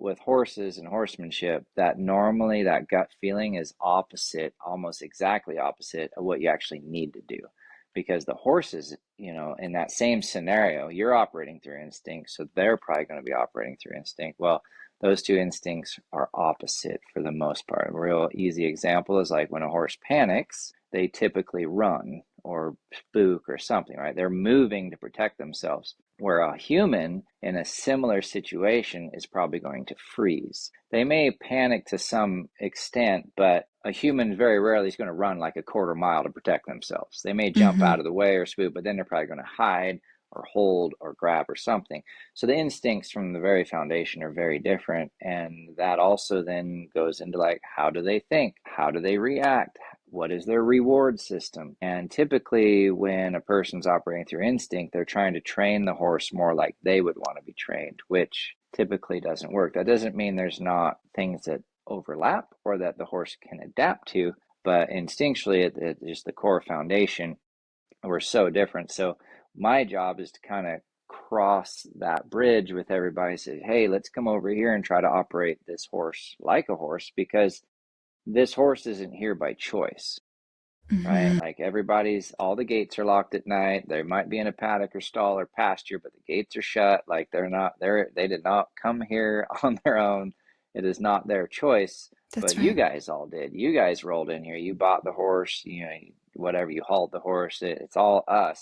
with horses and horsemanship, that normally that gut feeling is opposite, almost exactly opposite of what you actually need to do. Because the horses, in that same scenario, you're operating through instinct, so they're probably going to be operating through instinct. Well, those two instincts are opposite for the most part. A real easy example is like when a horse panics, they typically run or spook or something, right? They're moving to protect themselves. Where a human in a similar situation is probably going to freeze. They may panic to some extent, but a human very rarely is going to run like a quarter mile to protect themselves. They may jump Mm-hmm. out of the way or spook, but then they're probably going to hide or hold or grab or something. So the instincts from the very foundation are very different. And that also then goes into like, how do they think? How do they react? What is their reward system? And typically when a person's operating through instinct, they're trying to train the horse more like they would want to be trained, which typically doesn't work. That doesn't mean there's not things that overlap or that the horse can adapt to, but instinctually, it's just the core foundation. We're so different. So my job is to kind of cross that bridge with everybody, say, hey, let's come over here and try to operate this horse like a horse, because this horse isn't here by choice, right? Mm-hmm. Like all the gates are locked at night. They might be in a paddock or stall or pasture, but the gates are shut. Like they did not come here on their own. It is not their choice, That's but you right. guys all did. You guys rolled in here. You bought the horse, whatever, you hauled the horse. It's all us.